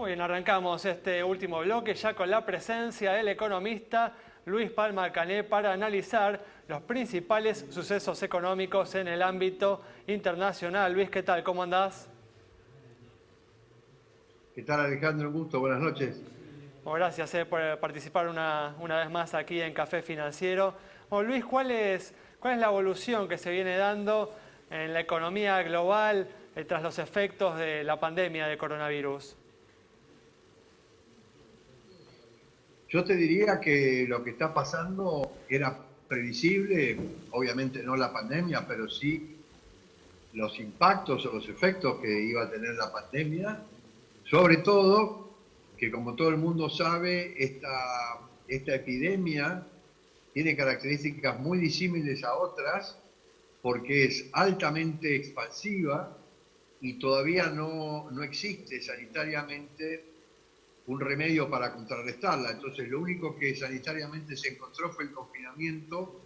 Muy bien, arrancamos este último bloque ya con la presencia del economista Luis Palma Cané para analizar los principales sucesos económicos en el ámbito internacional. Luis, ¿qué tal? ¿Cómo andás? ¿Qué tal, Alejandro? Un gusto, buenas noches. Bueno, gracias por participar una vez más aquí en Café Financiero. Bueno, Luis, ¿cuál es la evolución que se viene dando en la economía global tras los efectos de la pandemia de coronavirus? Yo te diría que lo que está pasando era previsible, obviamente no la pandemia, pero sí los impactos o los efectos que iba a tener la pandemia, sobre todo que como todo el mundo sabe, esta epidemia tiene características muy disímiles a otras porque es altamente expansiva y todavía no existe sanitariamente un remedio para contrarrestarla. Entonces, lo único que sanitariamente se encontró fue el confinamiento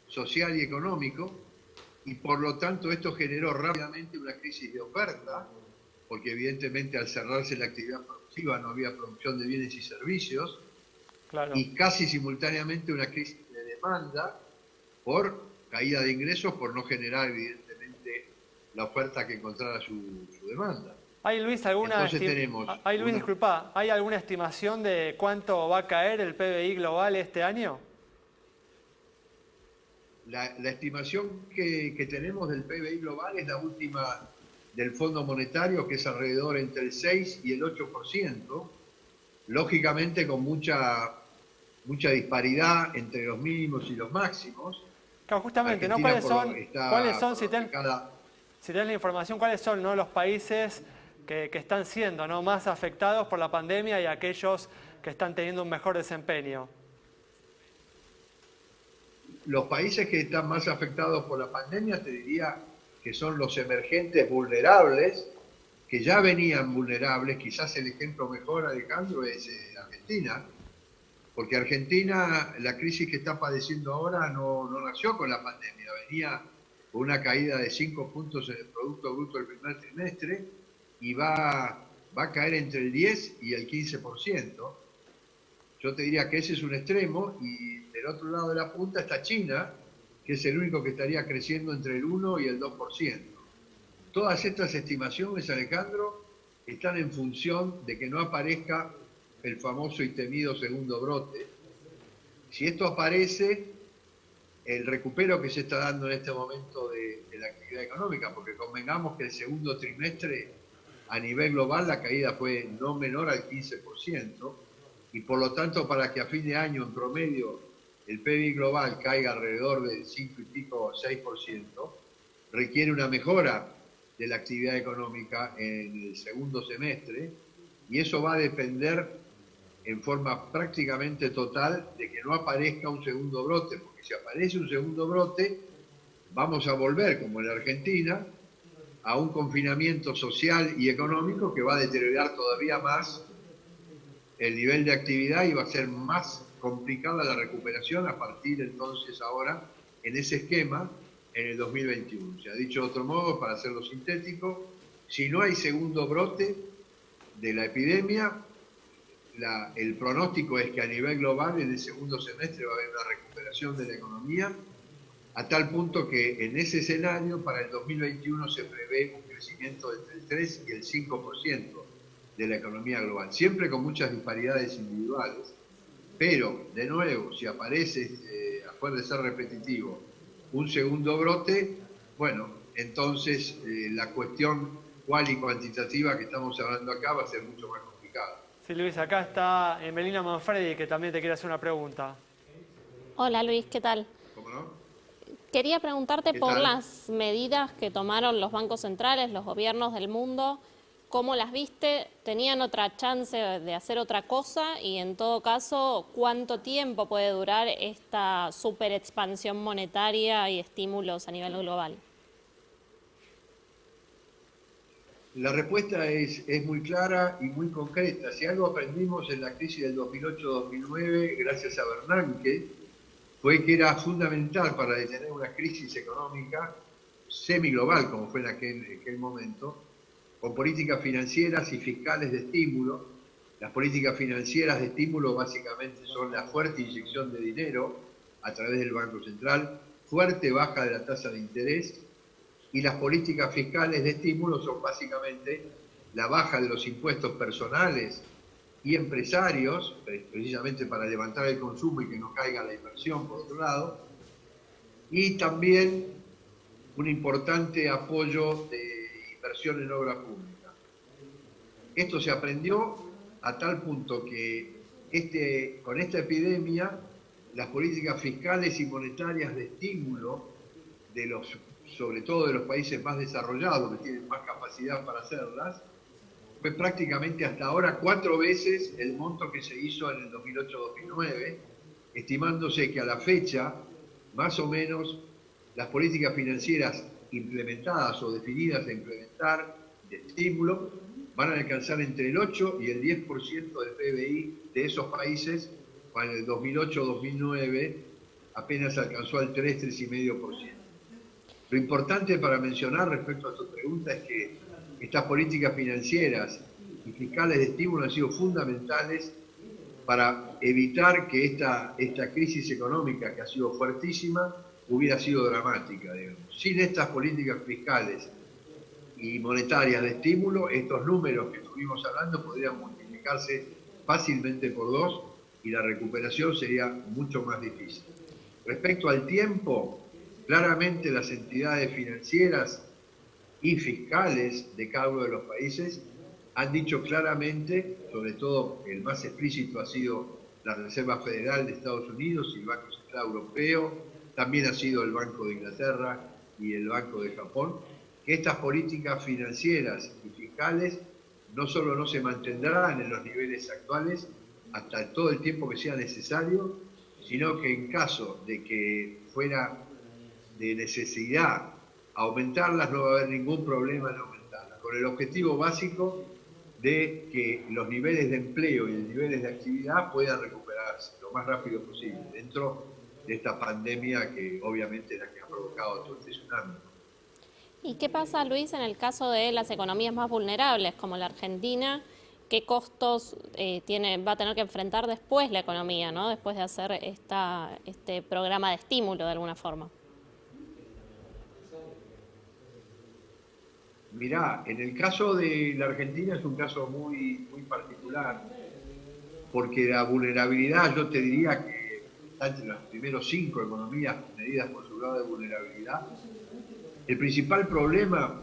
social y económico, y por lo tanto esto generó rápidamente una crisis de oferta, porque evidentemente al cerrarse la actividad productiva no había producción de bienes y servicios, Claro. y casi simultáneamente una crisis de demanda por caída de ingresos, por no generar evidentemente la oferta que encontrara su demanda. ¿Hay, Luis, Entonces tenemos una, disculpa, ¿hay alguna estimación de cuánto va a caer el PBI global este año? la estimación que tenemos del PBI global es la última del Fondo Monetario, que es alrededor entre el 6 y el 8%, lógicamente con mucha disparidad entre los mínimos y los máximos. Claro, justamente, ¿no? Argentina Cuáles está son, por lo que cada... si tenés la información, cuáles son, ¿no?, los países que están siendo, ¿no?, más afectados por la pandemia y aquellos que están teniendo un mejor desempeño? Los países que están más afectados por la pandemia, te diría que son los emergentes vulnerables, que ya venían vulnerables. Quizás el ejemplo mejor, Alejandro, es Argentina, porque Argentina, la crisis que está padeciendo ahora no nació con la pandemia, venía con una caída de 5 puntos en el Producto Bruto del primer trimestre y va a caer entre el 10 y el 15%. Yo te diría que ese es un extremo, y del otro lado de la punta está China, que es el único que estaría creciendo entre el 1 y el 2%. Todas estas estimaciones, Alejandro, están en función de que no aparezca el famoso y temido segundo brote. Si esto aparece, el recupero que se está dando en este momento de la actividad económica, porque convengamos que el segundo trimestre a nivel global la caída fue no menor al 15%, y por lo tanto para que a fin de año en promedio el PIB global caiga alrededor del 5 y pico, 6%, requiere una mejora de la actividad económica en el segundo semestre, y eso va a depender en forma prácticamente total de que no aparezca un segundo brote, porque si aparece un segundo brote, vamos a volver, como en la Argentina, a un confinamiento social y económico que va a deteriorar todavía más el nivel de actividad, y va a ser más complicada la recuperación a partir entonces ahora en ese esquema en el 2021. Se ha dicho de otro modo, para hacerlo sintético, si no hay segundo brote de la epidemia, el pronóstico es que a nivel global en el segundo semestre va a haber una recuperación de la economía, a tal punto que en ese escenario para el 2021 se prevé un crecimiento entre el 3 y el 5% de la economía global, siempre con muchas disparidades individuales. Pero, de nuevo, si aparece, a fuerza de ser repetitivo, un segundo brote, bueno, entonces la cuestión cual y cuantitativa que estamos hablando acá va a ser mucho más complicada. Sí, Luis, acá está Melina Manfredi, que también te quiere hacer una pregunta. Hola Luis, ¿qué tal? ¿Cómo no? Quería preguntarte ¿Qué por tal? las medidas que tomaron los bancos centrales, los gobiernos del mundo. ¿Cómo las viste? ¿Tenían otra chance de hacer otra cosa? Y en todo caso, ¿cuánto tiempo puede durar esta super expansión monetaria y estímulos a nivel global? La respuesta es muy clara y muy concreta. Si algo aprendimos en la crisis del 2008-2009, gracias a Bernanke, fue que era fundamental para detener una crisis económica semi-global, como fue en aquel momento, con políticas financieras y fiscales de estímulo, Las políticas financieras de estímulo básicamente son la fuerte inyección de dinero a través del Banco Central, fuerte baja de la tasa de interés, y las políticas fiscales de estímulo son básicamente la baja de los impuestos personales y empresarios, precisamente para levantar el consumo y que no caiga la inversión por otro lado, y también un importante apoyo de inversión en obra pública. Esto se aprendió a tal punto que con esta epidemia las políticas fiscales y monetarias de estímulo, sobre todo de los países más desarrollados, que tienen más capacidad para hacerlas, fue prácticamente hasta ahora 4 veces el monto que se hizo en el 2008-2009, estimándose que a la fecha, más o menos, las políticas financieras implementadas o definidas a implementar de estímulo van a alcanzar entre el 8 y el 10% del PBI de esos países, cuando en el 2008-2009 apenas alcanzó al 3-3,5%. Lo importante para mencionar respecto a tu pregunta es que estas políticas financieras y fiscales de estímulo han sido fundamentales para evitar que esta crisis económica, que ha sido fuertísima, hubiera sido dramática, digamos. Sin estas políticas fiscales y monetarias de estímulo, estos números que estuvimos hablando podrían multiplicarse fácilmente por 2 y la recuperación sería mucho más difícil. Respecto al tiempo, claramente las entidades financieras y fiscales de cada uno de los países han dicho claramente, sobre todo el más explícito ha sido la Reserva Federal de Estados Unidos y el Banco Central Europeo, también ha sido el Banco de Inglaterra y el Banco de Japón, que estas políticas financieras y fiscales no solo no se mantendrán en los niveles actuales hasta todo el tiempo que sea necesario, sino que en caso de que fuera de necesidad aumentarlas, no va a haber ningún problema en aumentarlas, con el objetivo básico de que los niveles de empleo y los niveles de actividad puedan recuperarse lo más rápido posible dentro de esta pandemia que obviamente es la que ha provocado todo este tsunami. ¿Y qué pasa, Luis, en el caso de las economías más vulnerables, como la Argentina? ¿Qué costos va a tener que enfrentar después la economía, ¿no? Después de hacer este programa de estímulo de alguna forma? Mirá, en el caso de la Argentina es un caso muy, muy particular, porque la vulnerabilidad, yo te diría que está entre los primeros 5 economías medidas por su grado de vulnerabilidad. El principal problema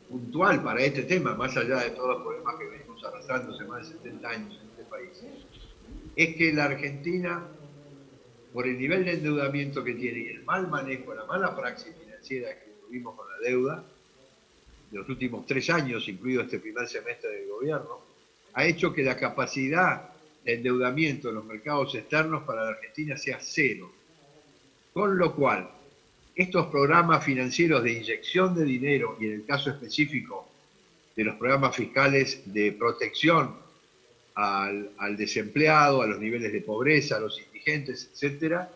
puntual para este tema, más allá de todos los problemas que venimos arrastrando hace más de 70 años en este país, es que la Argentina, por el nivel de endeudamiento que tiene y el mal manejo, la mala praxis financiera que tuvimos con la deuda, de los últimos 3 años, incluido este primer semestre del gobierno, ha hecho que la capacidad de endeudamiento en los mercados externos para la Argentina sea 0. Con lo cual, estos programas financieros de inyección de dinero, y en el caso específico de los programas fiscales de protección al desempleado, a los niveles de pobreza, a los indigentes, etcétera,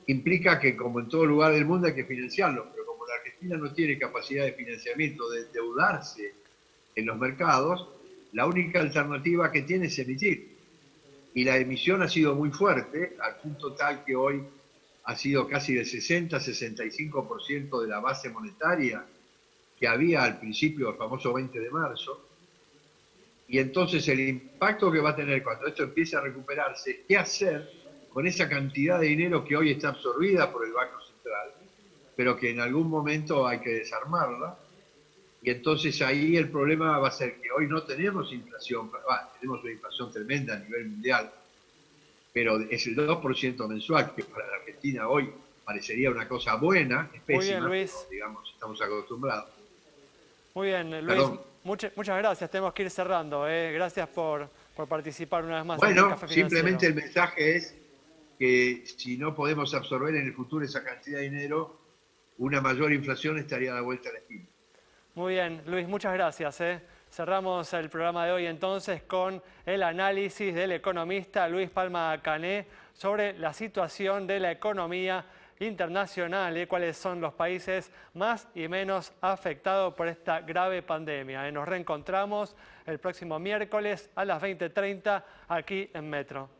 implica que, como en todo lugar del mundo, hay que financiarlo, pero como la Argentina no tiene capacidad de financiamiento, de endeudarse en los mercados, la única alternativa que tiene es emitir. Y la emisión ha sido muy fuerte, al punto tal que hoy ha sido casi del 60-65% de la base monetaria que había al principio del famoso 20 de marzo. Y entonces el impacto que va a tener cuando esto empiece a recuperarse, ¿qué hacer con esa cantidad de dinero que hoy está absorbida por el Banco Central, pero que en algún momento hay que desarmarla? Y entonces ahí el problema va a ser que hoy no tenemos inflación, tenemos una inflación tremenda a nivel mundial, pero es el 2% mensual, que para la Argentina hoy parecería una cosa buena, es pésima, Muy bien, Luis. pero, digamos, estamos acostumbrados. Muy bien, Luis. Perdón. Muchas gracias, tenemos que ir cerrando. Gracias por participar una vez más en el Bueno, Café Financiero. simplemente el mensaje es que si no podemos absorber en el futuro esa cantidad de dinero, una mayor inflación estaría a la vuelta de la esquina. Muy bien, Luis, muchas gracias. Cerramos el programa de hoy entonces con el análisis del economista Luis Palma Cané sobre la situación de la economía internacional, cuáles son los países más y menos afectados por esta grave pandemia. Nos reencontramos el próximo miércoles a las 20:30 aquí en Metro.